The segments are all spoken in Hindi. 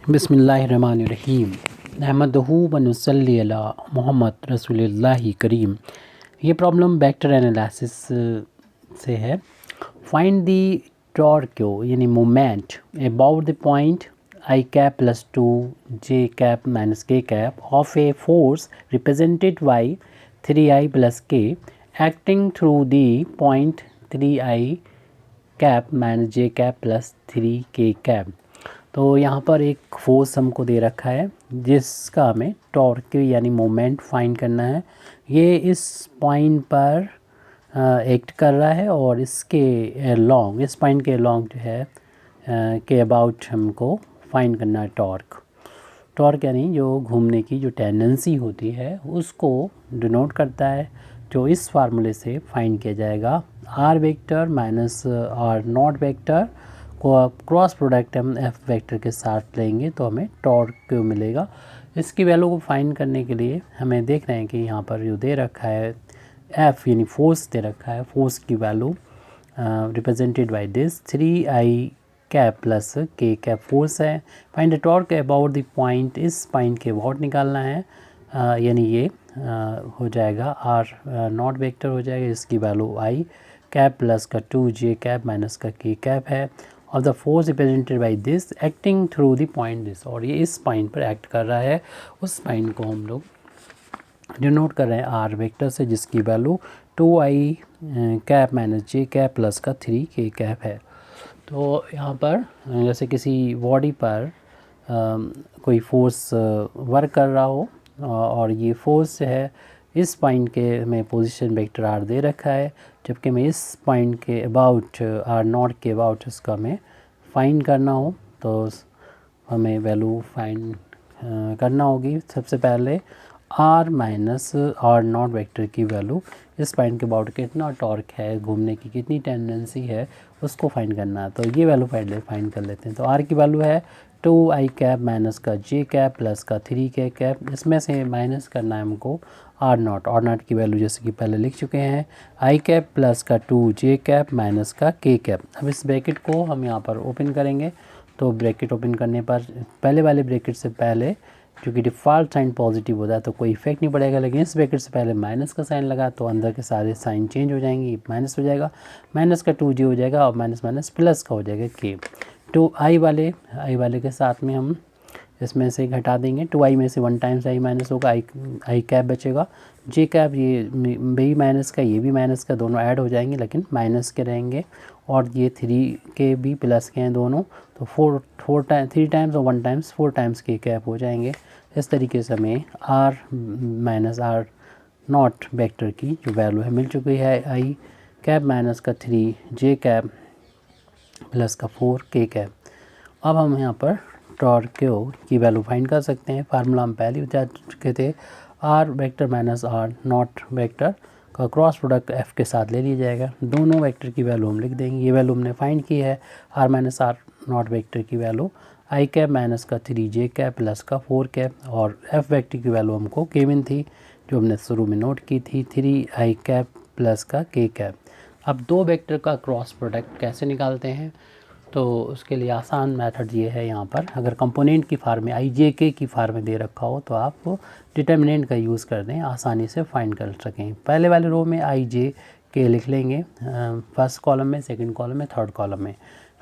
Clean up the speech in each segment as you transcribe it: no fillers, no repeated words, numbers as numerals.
बिस्मिल्लाहिर्रहमानिर्रहीम नहमदहू व नुसल्ली अला मोहम्मद रसूलिल्लाहि करीम। ये प्रॉब्लम वेक्टर एनालिसिस से है। फाइंड दी टॉर्क यानी moment about the point i cap plus 2 j cap minus k cap of a force represented by 3i plus k acting through the point 3i cap minus j cap plus 3k cap. तो यहाँ पर एक फोर्स हमको दे रखा है जिसका हमें टॉर्क यानी मोमेंट फाइंड करना है। ये इस पॉइंट पर एक्ट कर रहा है और इसके लॉन्ग इस पॉइंट के लॉन्ग जो है के अबाउट हमको फाइंड करना है टॉर्क। टॉर्क यानी जो घूमने की जो टेंडेंसी होती है उसको डिनोट करता है, जो इस फार्मूले से फाइंड किया जाएगा। R vector minus R naught vector को क्रॉस प्रोडक्ट हम एफ वेक्टर के साथ लेंगे तो हमें टॉर्क मिलेगा। इसकी वैल्यू को फाइंड करने के लिए हमें देख रहे हैं कि यहाँ पर जो दे रखा है एफ यानी फोर्स दे रखा है। फोर्स की value represented by this 3i cap plus के कैप फोर्स है। Find the torque about the point, इस पॉइंट के अबाउट निकालना है, यानी ये हो जाएगा आर नॉट वेक्टर हो जाएगा, इसकी वैल्यू आई कैप प्लस का 2j कैप माइनस का के कैप है। और the force represented by this acting through the point this, और ये इस पॉइंट पर एक्ट कर रहा है। उस पॉइंट को हम लोग डिनोट कर रहे हैं आर वेक्टर से, जिसकी value 2i cap minus j cap plus का 3k कैप है। तो यहाँ पर जैसे किसी बॉडी पर कोई फोर्स वर्क कर रहा हो और ये फोर्स है इस पॉइंट के में पोजीशन वेक्टर आर दे रखा है, जबकि मैं इस पॉइंट के अबाउट आर नॉट के अबाउट इसका हमें फाइंड करना हो तो हमें वैल्यू फाइंड करना होगी। सबसे पहले R minus R naught vector की वैल्यू इस पॉइंट के अबाउट कितना टॉर्क है, घूमने की कितनी टेंडेंसी है, उसको फाइंड करना है। तो ये वैल्यू फाइंड कर लेते हैं। तो आर की वैल्यू है 2i कैप माइनस का जे कैप प्लस का 3k कैप। इसमें से माइनस करना है हमको आर नॉट की वैल्यू जैसे कि पहले लिख चुके हैं, आई कैप प्लस का 2j कैप माइनस का k कैप। अब इस ब्रैकेट को हम यहाँ पर ओपन करेंगे तो ब्रैकेट ओपन करने पर पहले वाले ब्रैकेट से पहले क्योंकि डिफ़ॉल्ट साइन पॉजिटिव होता है तो कोई इफेक्ट नहीं पड़ेगा, लेकिन इस ब्रैकेट से पहले माइनस का साइन लगा तो अंदर के सारे साइन चेंज हो जाएंगे, माइनस हो जाएगा, माइनस का 2j हो जाएगा और माइनस माइनस प्लस का हो जाएगा k। तो आई वाले के साथ में हम इसमें से घटा देंगे। 2i में से 1 टाइम्स i माइनस होगा, आई कैप बचेगा, जे कैप ये भी माइनस का ये भी माइनस का, दोनों ऐड हो जाएंगे लेकिन माइनस के रहेंगे, और ये 3k भी प्लस के हैं दोनों, तो 3 टाइम्स और 1 टाइम्स 4 टाइम्स के कैप हो जाएंगे। इस तरीके से हमें R minus R naught vector की जो वैल्यू है मिल चुकी है, आई कैप माइनस का 3j कैप प्लस का 4k कैप। अब हम यहाँ पर टॉर्क की वैल्यू फाइंड कर सकते हैं। फार्मूला हम पहले बता चुके थे, R vector minus R naught vector का क्रॉस प्रोडक्ट एफ के साथ ले लिया जाएगा। दोनों वेक्टर की वैल्यू हम लिख देंगे। ये वैल्यू हमने फाइंड की है, R minus R naught vector की वैल्यू आई कैप माइनस का 3j कैप प्लस का 4 कैप, और एफ वेक्टर की वैल्यू हमको गिवन थी जो हमने शुरू में नोट की थी 3i कैप प्लस का k कैप। अब दो वेक्टर का क्रॉस प्रोडक्ट कैसे निकालते हैं, तो उसके लिए आसान मेथड ये है। यहाँ पर अगर कंपोनेंट की फार्म में आई जे के की फार्म में दे रखा हो तो आप डिटर्मिनेंट का यूज़ कर दें, आसानी से फाइंड कर सकें। पहले वाले रो में आई जे के लिख लेंगे, फर्स्ट कॉलम में, सेकंड कॉलम में, थर्ड कॉलम में।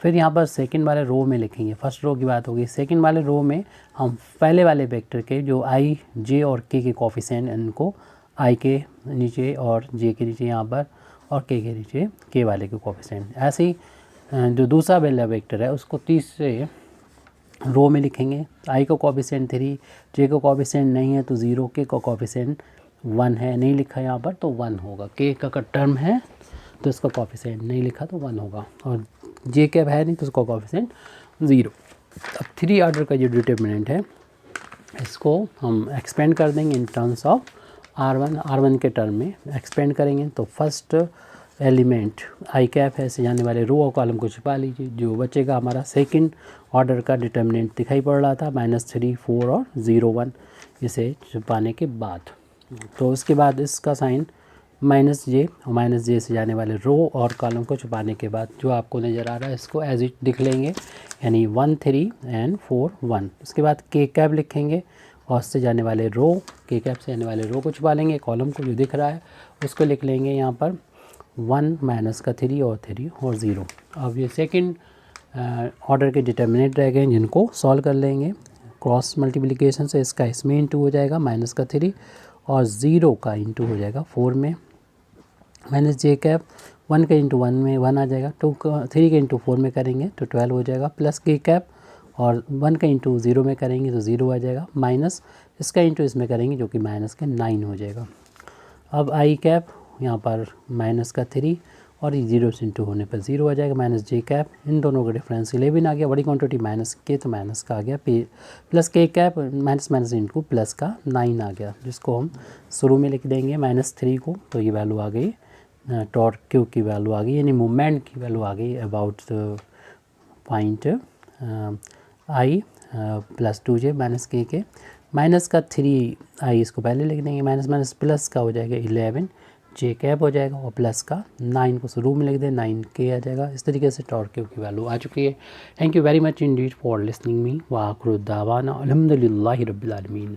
फिर यहाँ पर सेकंड वाले रो में लिखेंगे, फर्स्ट रो की बात होगी। सेकंड वाले रो में हम पहले वाले वेक्टर के जो आई जे और के कोफिशिएंट, इनको आई के नीचे और जे के नीचे यहाँ पर और के नीचे के वाले के कोफिशिएंट। ऐसे ही जो दूसरा वाला वेक्टर है उसको तीसरे रो में लिखेंगे। आई का कोफिशिएंट 3, जे का कोफिशिएंट नहीं है तो 0, के का कोफिशिएंट 1 है, नहीं लिखा यहाँ पर तो 1 होगा। के का टर्म है तो इसका कोफिशिएंट नहीं लिखा तो 1 होगा, और जे कैप है नहीं तो उसका कोफिशिएंट 0। अब 3 ऑर्डर का जो डिटर्मिनेंट है इसको हम एक्सपेंड कर देंगे इन टर्म्स ऑफ R1 के टर्म में एक्सपेंड करेंगे। तो फर्स्ट एलिमेंट आई कैप है, से जाने वाले रो और कॉलम को छिपा लीजिए। जो बचेगा हमारा सेकंड ऑर्डर का डिटर्मिनेंट दिखाई पड़ रहा था -3, 4 और 0, 1, इसे छिपाने के बाद। तो उसके बाद इसका साइन माइनस जे और माइनस जे से जाने वाले रो और कॉलम को छुपाने के बाद जो आपको नज़र आ रहा है इसको एज इट लिख लेंगे, यानी 1 3 एंड 4 1। उसके बाद के कैप लिखेंगे और उससे जाने वाले रो, के कैप से जाने वाले रो को छुपा लेंगे, कॉलम को जो दिख रहा है उसको लिख लेंगे यहाँ पर 1 माइनस का 3 और 0। अब ये सेकंड ऑर्डर के डिटर्मिनेंट रह गए जिनको सॉल्व कर लेंगे क्रॉस मल्टीप्लिकेशन से। इसका इसमें इंटू हो जाएगा माइनस का 3 और 0 का इंटू हो जाएगा 4 में, माइनस जे कैप 1 का इंटू 1 में 1 आ जाएगा, 2 का 3 का इंटू 4 में करेंगे तो 12 हो जाएगा, प्लस के कैप और 1 का इंटू 0 में करेंगे तो 0 आ जाएगा, माइनस इसका इंटू इसमें करेंगे जो कि माइनस के 9 हो जाएगा। अब आई कैप यहाँ पर माइनस का 3 और 0 से इंटू होने पर 0 आ जाएगा, माइनस जे कैप, इन दोनों का डिफरेंस 11 आ गया, बड़ी क्वांटिटी माइनस के तो माइनस का आ गया, प्लस के cap minus minus into plus का 9 आ गया, जिसको हम शुरू में लिख देंगे -3 को, तो ये वैल्यू आ गई टॉर्क क्यू की वैल्यू आ गई, यानी मूवमेंट की वैल्यू आ गई about point I plus 2j minus के माइनस का 3 आई इसको पहले लिख देंगे, माइनस माइनस प्लस का हो जाएगा 11 जे कैप हो जाएगा और प्लस का 9 को शुरू में लिख दें 9 के आ जाएगा। इस तरीके से टॉर्क क्यू की वैल्यू आ चुकी है। Thank you very much Indeed for listening me व आखिर दावाना अल्हम्दुलिल्लाहि रब्बिल आलमीन।